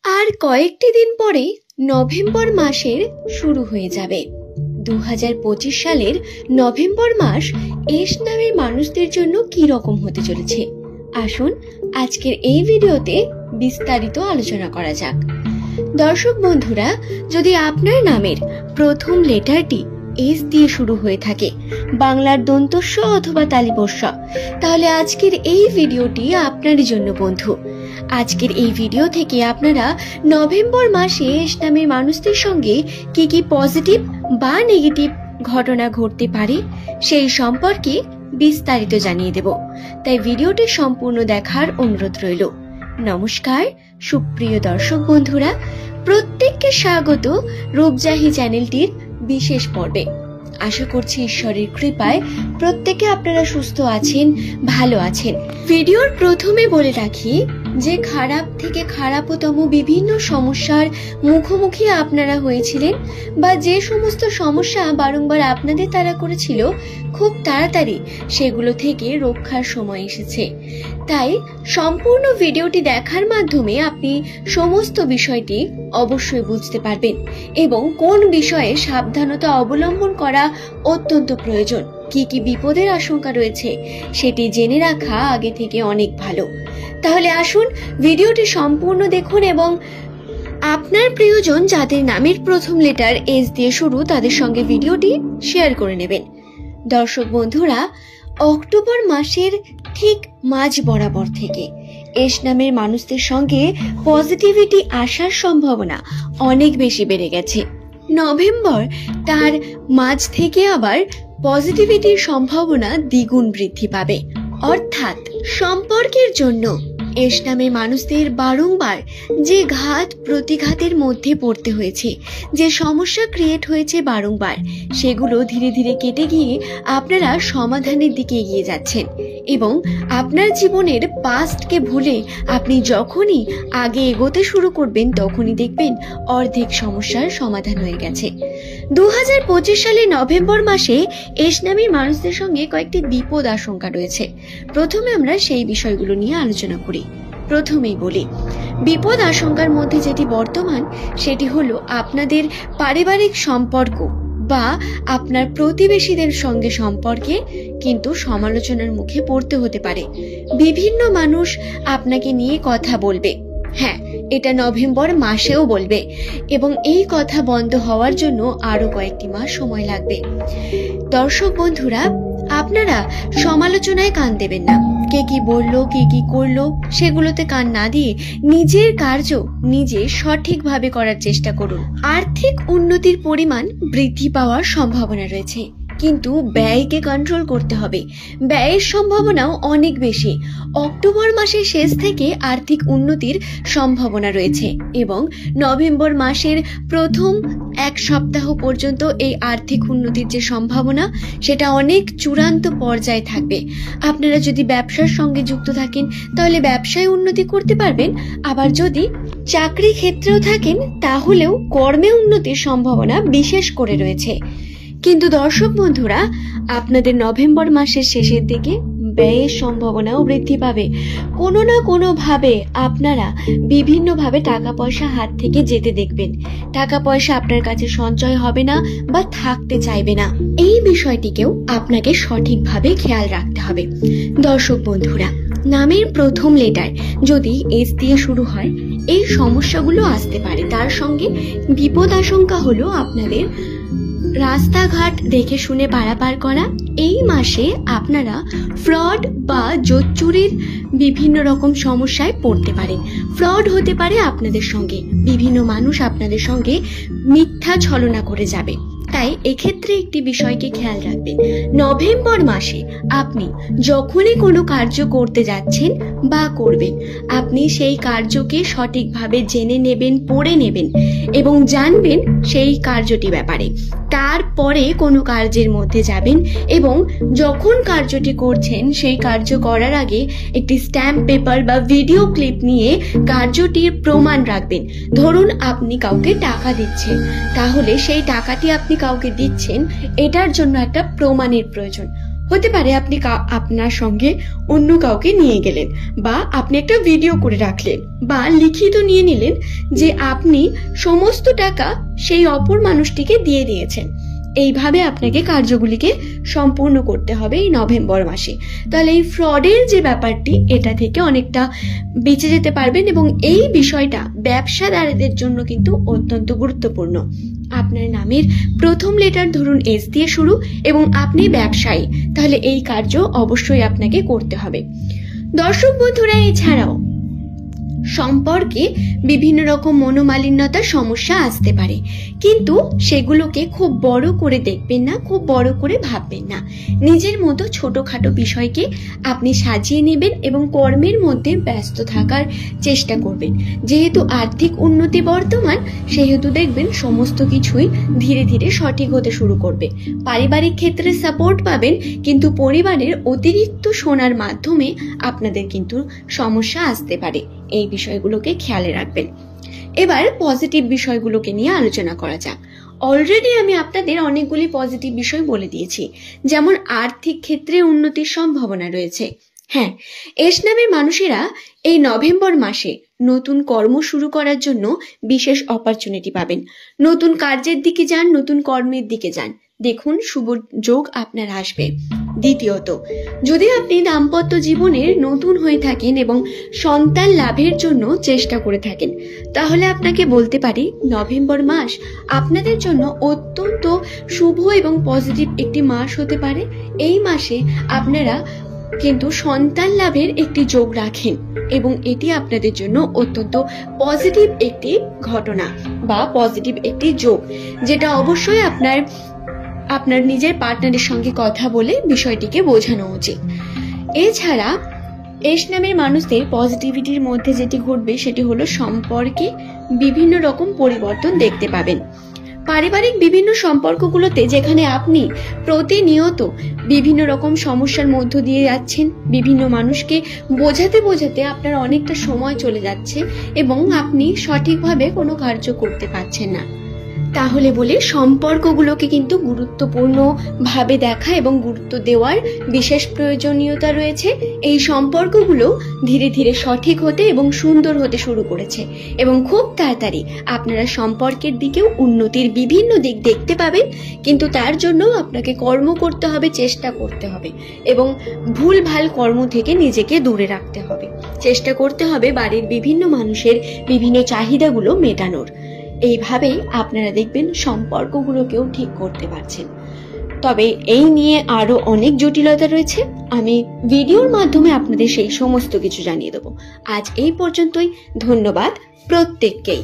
আর কয়েকটি দিন পরে নভেম্বর মাসের শুরু হয়ে যাবে। 2025 সালের নভেম্বর মাস এস নামের মানুষদের জন্য কি রকম হতে চলেছে, আসুন আজকের এই ভিডিওতে বিস্তারিত আলোচনা করা যাক। দর্শক বন্ধুরা, যদি আপনার নামের প্রথম লেটারটি এস দিয়ে শুরু হয়ে থাকে, বাংলার দন্তস্ব অথবা তালিবস্য, তাহলে আজকের এই ভিডিওটি আপনারই জন্য বন্ধু। আজকের এই ভিডিও থেকে আপনারা নভেম্বর মাসে এস নামের মানুষদের সঙ্গে কি কি পজিটিভ বা নেগেটিভ ঘটনা ঘটতে পারে সেই সম্পর্কে বিস্তারিত জানিয়ে দেব, তাই ভিডিওটি সম্পূর্ণ দেখার অনুরোধ রইল। নমস্কার সুপ্রিয় দর্শক বন্ধুরা, প্রত্যেককে স্বাগত রূপজাহি চ্যানেলটির বিশেষ পর্বে। আশা করছি ঈশ্বরের কৃপায় প্রত্যেকে আপনারা সুস্থ আছেন, ভালো আছেন। ভিডিওর প্রথমে বলে রাখি যে খারাপ থেকে খারাপতম বিভিন্ন সমস্যার মুখোমুখি আপনারা হয়েছিলেন বা যে সমস্ত সমস্যা বারংবার আপনাদের তাড়া করেছিল, খুব তাড়াতাড়ি সেগুলো থেকে রক্ষার সময় এসেছে। তাই সম্পূর্ণ ভিডিওটি দেখার মাধ্যমে আপনি সমস্ত বিষয়টি অবশ্যই বুঝতে পারবেন এবং কোন বিষয়ে সাবধানতা অবলম্বন করা অত্যন্ত প্রয়োজন, কি কি বিপদের আশঙ্কা রয়েছে সেটি জেনে রাখা আগে থেকে অনেক ভালো। তাহলে আসুন ভিডিওটি সম্পূর্ণ দেখুন এবং আপনার প্রিয়জন যাদের নামের প্রথম লেটার এস দিয়ে শুরু তাদের সঙ্গে ভিডিওটি শেয়ার করে নেবেন। দর্শক বন্ধুরা, অক্টোবর মাসের ঠিক মাঝ বরাবর থেকে এস নামের মানুষদের সঙ্গে পজিটিভিটি আসার সম্ভাবনা অনেক বেশি বেড়ে গেছে। নভেম্বর তার মাঝ থেকে আবার পজিটিভিটির সম্ভাবনা দ্বিগুণ বৃদ্ধি পাবে, অর্থাৎ সম্পর্কের জন্য এস নামের মানুষদের বারংবার যে ঘাত প্রতিঘাতের মধ্যে পড়তে হয়েছে, যে সমস্যা ক্রিয়েট হয়েছে বারংবার, সেগুলো ধীরে ধীরে কেটে গিয়ে আপনারা সমাধানের দিকে এগিয়ে যাচ্ছেন এবং আপনার জীবনের পাস্টকে ভুলে আপনি যখনই আগে এগোতে শুরু করবেন তখনই দেখবেন অর্ধেক সমস্যার সমাধান হয়ে গেছে। 2025 সালের নভেম্বর মাসে এস নামের মানুষদের সঙ্গে কয়েকটি বিপদ আশঙ্কা রয়েছে। প্রথমে আমরা সেই বিষয়গুলো নিয়ে আলোচনা করি। প্রথমেই বলি, বিপদ আশঙ্কার মধ্যে যেটি বর্তমান সেটি হলো আপনাদের পারিবারিক সম্পর্ক বা আপনার প্রতিবেশীদের সঙ্গে সম্পর্কে কিন্তু সমালোচনার মুখে পড়তে হতে পারে। বিভিন্ন মানুষ আপনাকে নিয়ে কথা বলবে, হ্যাঁ এটা নভেম্বর মাসেও বলবে এবং এই কথা বন্ধ হওয়ার জন্য আরো কয়েকটি মাস সময় লাগবে। দর্শক বন্ধুরা, আপনারা সমালোচনায় কান দেবেন না। কে কি বললো, কে কি করলো সেগুলোতে কান না দিয়ে নিজের কার্য নিজে সঠিকভাবে করার চেষ্টা করুন। আর্থিক উন্নতির পরিমাণ বৃদ্ধি পাওয়ার সম্ভাবনা রয়েছে, কিন্তু ব্যয়কে কন্ট্রোল করতে হবে। ব্যয়ের সম্ভাবনাও অনেক বেশি। অক্টোবর মাসের শেষ থেকে আর্থিক উন্নতির সম্ভাবনা রয়েছে এবং নভেম্বর মাসের প্রথম এক সপ্তাহ পর্যন্ত এই আর্থিক উন্নতির যে সম্ভাবনা সেটা অনেক চূড়ান্ত পর্যায়ে থাকবে। আপনারা যদি ব্যবসার সঙ্গে যুক্ত থাকেন তাহলে ব্যবসায় উন্নতি করতে পারবেন, আবার যদি চাকরি ক্ষেত্রেও থাকেন তাহলেও কর্মে উন্নতির সম্ভাবনা বিশেষ করে রয়েছে। কিন্তু দর্শক বন্ধুরা, আপনাদের নভেম্বর মাসের শেষের দিকে ব্যয়ের সম্ভাবনাও বৃদ্ধি পাবে। কোনো না কোনো ভাবে আপনারা বিভিন্নভাবে টাকা পয়সা হাত থেকে যেতে দেখবেন। টাকা পয়সা আপনার কাছে সঞ্চয় হবে না বা থাকতে চাইবে না। এই বিষয়টিকেও আপনাকে সঠিকভাবে খেয়াল রাখতে হবে। দর্শক বন্ধুরা, নামের প্রথম লেটার যদি এস দিয়ে শুরু হয় এই সমস্যাগুলো আসতে পারে। তার সঙ্গে বিপদ আশঙ্কা হলো আপনাদের রাস্তাঘাট দেখে শুনে পারাপার করা। এই মাসে আপনারা ফ্রড বা জোচ্চুরির বিভিন্ন রকম সমস্যায় পড়তে পারেন। ফ্রড হতে পারে আপনাদের সঙ্গে, বিভিন্ন মানুষ আপনাদের সঙ্গে মিথ্যা ছলনা করে যাবে। তাই এক্ষেত্রে একটি বিষয়কে খেয়াল রাখবেন, নভেম্বর মাসে আপনি যখনই কোনো কার্য করতে যাচ্ছেন বা করবেন, আপনি সেই কার্যকে সঠিকভাবে জেনে নেবেন, পড়ে নেবেন এবং জানবেন সেই কার্যটি ব্যাপারে। তারপরে কোনো কার্যের মধ্যে যাবেন এবং যখন কার্যটি করছেন সেই কার্য করার আগে একটি স্ট্যাম্প পেপার বা ভিডিও ক্লিপ নিয়ে কার্যটির প্রমাণ রাখবেন। ধরুন আপনি কাউকে টাকা দিচ্ছেন, তাহলে সেই টাকাটি আপনি কাউকে দিচ্ছেন এটার জন্য একটা প্রমাণের প্রয়োজন। হতে পারে আপনি আপনার সঙ্গে অন্য কাউকে নিয়ে গেলেন, বা আপনি একটা ভিডিও করে রাখলেন, বা লিখিত নিয়ে নিলেন যে আপনি সমস্ত টাকা সেই অপর মানুষটিকে দিয়ে দিয়েছেন। এইভাবে আপনাকে কার্যগুলিকে সম্পূর্ণ করতে হবে এই নভেম্বর মাসে। তাহলে এই ফ্রডের যে ব্যাপারটি, এটা থেকে অনেকটা বেঁচে যেতে পারবেন। এবং এই বিষয়টা ব্যবসাদারদের জন্য কিন্তু অত্যন্ত গুরুত্বপূর্ণ। আপনার নামের প্রথম লেটার ধরুন এস দিয়ে শুরু এবং আপনি ব্যবসায়ী, তাহলে এই কার্য অবশ্যই আপনাকে করতে হবে। দর্শক বন্ধুরা, এছাড়াও সম্পর্কে বিভিন্ন রকম মনোমালিন্যতার সমস্যা আসতে পারে, কিন্তু সেগুলোকে খুব বড় করে দেখবেন না, খুব বড় করে ভাববেন না। নিজের মতো ছোটখাটো বিষয়কে আপনি সাজিয়ে নেবেন এবং কর্মের মধ্যে ব্যস্ত থাকার চেষ্টা করবেন। যেহেতু আর্থিক উন্নতি বর্তমান, সেহেতু দেখবেন সমস্ত কিছুই ধীরে ধীরে সঠিক হতে শুরু করবে। পারিবারিক ক্ষেত্রে সাপোর্ট পাবেন, কিন্তু পরিবারের অতিরিক্ত শোনার মাধ্যমে আপনাদের কিন্তু সমস্যা আসতে পারে। এই বিষয়গুলোকে খেয়ালে রাখবেন। এবার পজিটিভ বিষয়গুলোকে নিয়ে আলোচনা করা যাক। অলরেডি আমি আপনাদের অনেকগুলি পজিটিভ বিষয় বলে দিয়েছি, যেমন আর্থিক ক্ষেত্রে উন্নতির সম্ভাবনা রয়েছে। হ্যাঁ, এস নামের মানুষেরা এই নভেম্বর মাসে নতুন কর্ম শুরু করার জন্য বিশেষ অপরচুনিটি পাবেন। নতুন কার্যের দিকে যান, নতুন কর্মের দিকে যান, দেখুন শুভ যোগ আপনার আসবে। দ্বিতীয়ত, যদি আপনি দাম্পত্য জীবনের নতুন হয়ে থাকেন এবং সন্তান লাভের জন্য চেষ্টা করে থাকেন, তাহলে আপনাকে বলতে পারি নভেম্বর মাস আপনাদের জন্য অত্যন্ত শুভ এবং পজিটিভ একটি মাস হতে পারে। এই মাসে আপনারা কিন্তু সন্তান লাভের একটি যোগ রাখেন এবং এটি আপনাদের জন্য অত্যন্ত পজিটিভ একটি ঘটনা বা পজিটিভ একটি যোগ, যেটা অবশ্যই আপনার নিজের পার্টনারের সঙ্গে কথা বলে বিষয়টিকে বোঝানো উচিত। এছাড়া এস নামের মানুষদের পজিটিভিটির মধ্যে যেটি ঘটবে সেটি হলো সম্পর্কে বিভিন্ন রকম পরিবর্তন দেখতে পাবেন। পারিবারিক বিভিন্ন সম্পর্কগুলোতে যেখানে আপনি প্রতিনিয়ত বিভিন্ন রকম সমস্যার মধ্য দিয়ে যাচ্ছেন, বিভিন্ন মানুষকে বোঝাতে আপনার অনেকটা সময় চলে যাচ্ছে এবং আপনি সঠিকভাবে কোনো কার্য করতে পারছেন না, তাহলে বলে সম্পর্কগুলোকে কিন্তু গুরুত্বপূর্ণ ভাবে দেখা এবং গুরুত্ব দেওয়ার বিশেষ প্রয়োজনীয়তা রয়েছে। এই সম্পর্কগুলো ধীরে ধীরে সঠিক হতে এবং সুন্দর হতে শুরু করেছে এবং খুব তাড়াতাড়ি আপনারা সম্পর্কের দিকেও উন্নতির বিভিন্ন দিক দেখতে পাবেন। কিন্তু তার জন্য আপনাকে কর্ম করতে হবে, চেষ্টা করতে হবে এবং ভুলভাল কর্ম থেকে নিজেকে দূরে রাখতে হবে। চেষ্টা করতে হবে বাড়ির বিভিন্ন মানুষের বিভিন্ন চাহিদাগুলো মেটানোর। এইভাবেই আপনারা দেখবেন সম্পর্কগুলোকেও ঠিক করতে পারছেন। তবে এই নিয়ে আরো অনেক জটিলতা রয়েছে, আমি ভিডিওর মাধ্যমে আপনাদের সেই সমস্ত কিছু জানিয়ে দেবো। আজ এই পর্যন্তই। ধন্যবাদ প্রত্যেককেই।